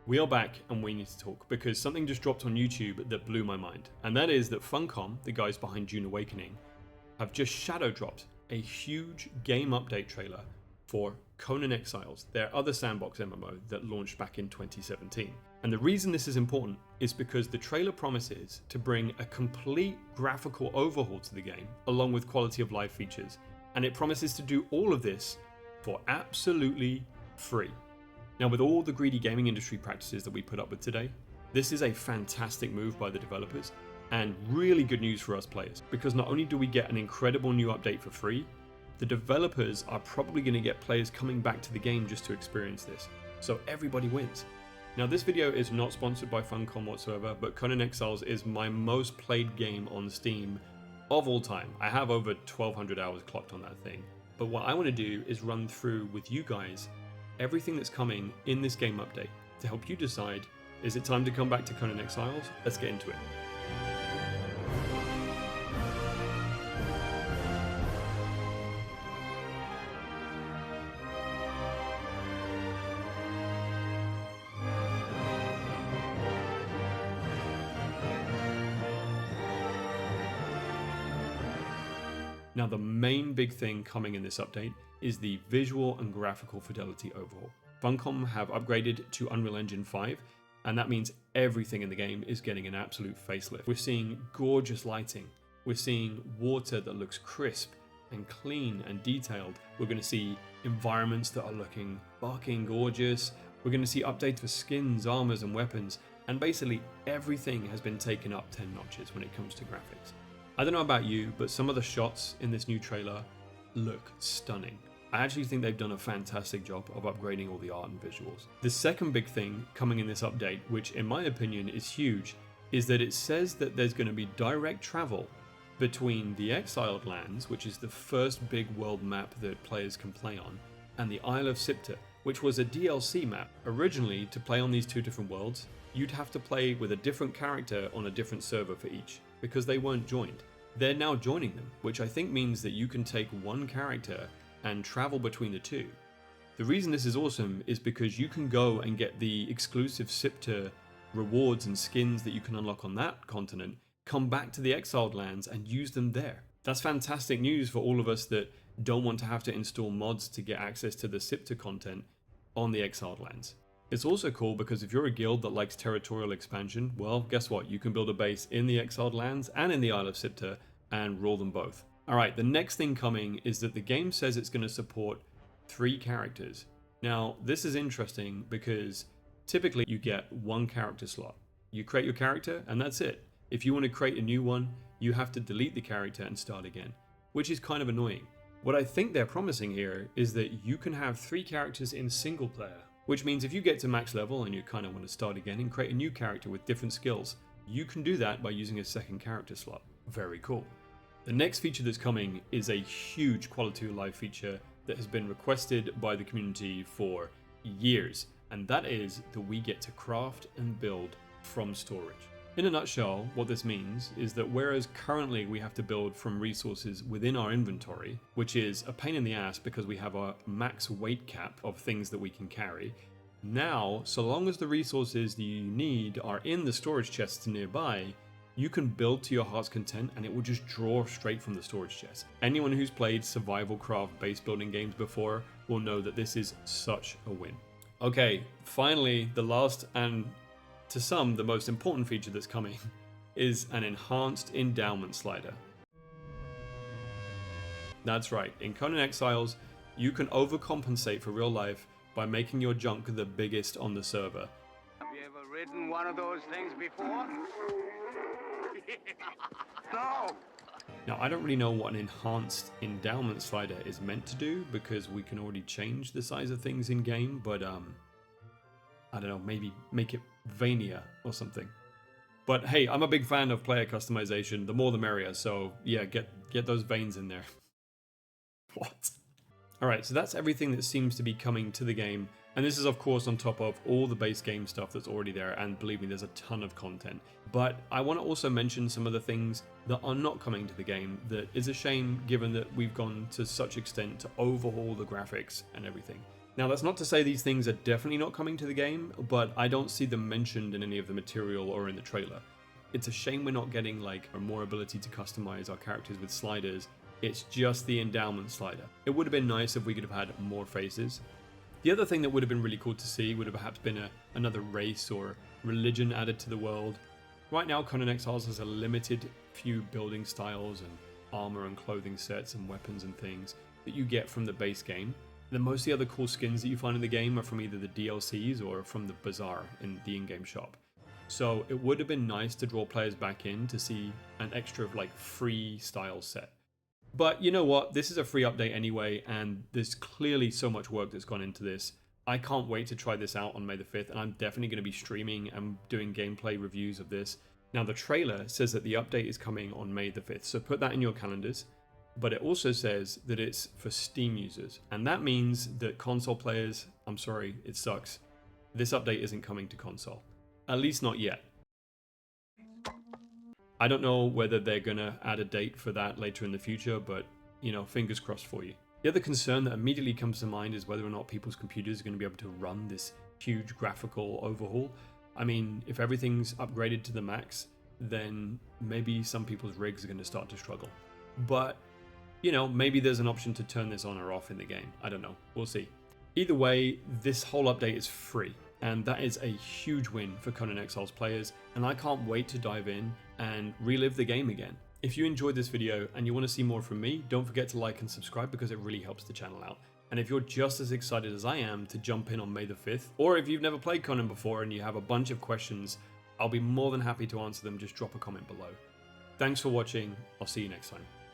We are back and we need to talk because something just dropped on YouTube that blew my mind. And that is that Funcom, the guys behind Dune Awakening, have just shadow dropped a huge game update trailer for Conan Exiles, their other sandbox MMO that launched back in 2017. And the reason this is important is because the trailer promises to bring a complete graphical overhaul to the game, along with quality of life features. And it promises to do all of this for absolutely free. Now, with all the greedy gaming industry practices that we put up with today, this is a fantastic move by the developers and really good news for us players, because not only do we get an incredible new update for free, the developers are probably going to get players coming back to the game just to experience this. So everybody wins. Now, this video is not sponsored by Funcom whatsoever, but Conan Exiles is my most played game on Steam of all time. I have over 1,200 hours clocked on that thing. But what I want to do is run through with you guys everything that's coming in this game update to help you decide, is it time to come back to Conan Exiles? Let's get into it. Now, the main big thing coming in this update is the visual and graphical fidelity overhaul. Funcom have upgraded to Unreal Engine 5, and that means everything in the game is getting an absolute facelift. We're seeing gorgeous lighting. We're seeing water that looks crisp and clean and detailed. We're going to see environments that are looking fucking gorgeous. We're going to see updates for skins, armors, and weapons. And basically everything has been taken up 10 notches when it comes to graphics. I don't know about you, but some of the shots in this new trailer look stunning. I actually think they've done a fantastic job of upgrading all the art and visuals. The second big thing coming in this update, which in my opinion is huge, is that it says that there's going to be direct travel between the Exiled lands, which is the first big world map that players can play on, and the Isle of Sipta, which was a DLC map. Originally, to play on these two different worlds, you'd have to play with a different character on a different server for each, because they weren't joined. They're now joining them, which I think means that you can take one character and travel between the two. The reason this is awesome is because you can go and get the exclusive Sipta rewards and skins that you can unlock on that continent, come back to the Exiled lands and use them there. That's fantastic news for all of us that don't want to have to install mods to get access to the Sipta content on the Exiled lands. It's also cool because if you're a guild that likes territorial expansion, well, guess what? You can build a base in the Exiled lands and in the Isle of Sipta and rule them both. Alright, the next thing coming is that the game says it's going to support 3 characters. Now, this is interesting because typically you get 1 character slot. You create your character and that's it. If you want to create a new one, you have to delete the character and start again, which is kind of annoying. What I think they're promising here is that you can have 3 characters in single player, which means if you get to max level and you kind of want to start again and create a new character with different skills, you can do that by using a second character slot. Very cool. The next feature that's coming is a huge quality of life feature that has been requested by the community for years, and that is that we get to craft and build from storage. In a nutshell, what this means is that whereas currently we have to build from resources within our inventory, which is a pain in the ass because we have a max weight cap of things that we can carry, now, so long as the resources that you need are in the storage chests nearby, you can build to your heart's content and it will just draw straight from the storage chest. Anyone who's played survival craft base building games before will know that this is such a win. Okay, finally, the last and to some, the most important feature that's coming is an enhanced endowment slider. That's right, in Conan Exiles, you can overcompensate for real life by making your junk the biggest on the server. Have you ever ridden one of those things before? No! Now, I don't really know what an enhanced endowment slider is meant to do because we can already change the size of things in game, but I don't know, maybe make it veinier or something. But hey, I'm a big fan of player customization. The more the merrier, so yeah, get those veins in there. What? Alright, so that's everything that seems to be coming to the game, and this is of course on top of all the base game stuff that's already there, and believe me, there's a ton of content. But I want to also mention some of the things that are not coming to the game that is a shame given that we've gone to such extent to overhaul the graphics and everything. Now, that's not to say these things are definitely not coming to the game, but I don't see them mentioned in any of the material or in the trailer. It's a shame we're not getting like more ability to customize our characters with sliders. It's just the endowment slider. It would have been nice if we could have had more faces. The other thing that would have been really cool to see would have perhaps been another race or religion added to the world. Right now, Conan Exiles has a limited few building styles and armor and clothing sets and weapons and things that you get from the base game. Then most of the other cool skins that you find in the game are from either the DLCs or from the bazaar in the in-game shop. So it would have been nice to draw players back in to see an extra like free style set. But you know what? This is a free update anyway, and there's clearly so much work that's gone into this. I can't wait to try this out on May the 5th, and I'm definitely going to be streaming and doing gameplay reviews of this. Now, the trailer says that the update is coming on May the 5th, so put that in your calendars. But it also says that it's for Steam users, and that means that console players, I'm sorry, it sucks. This update isn't coming to console. At least not yet. I don't know whether they're going to add a date for that later in the future, but, you know, fingers crossed for you. The other concern that immediately comes to mind is whether or not people's computers are going to be able to run this huge graphical overhaul. I mean, if everything's upgraded to the max, then maybe some people's rigs are going to start to struggle. But, you know, maybe there's an option to turn this on or off in the game. I don't know. We'll see. Either way, this whole update is free, and that is a huge win for Conan Exiles players, and I can't wait to dive in and relive the game again. If you enjoyed this video and you want to see more from me, don't forget to like and subscribe because it really helps the channel out. And if you're just as excited as I am to jump in on May the 5th, or if you've never played Conan before and you have a bunch of questions, I'll be more than happy to answer them. Just drop a comment below. Thanks for watching. I'll see you next time.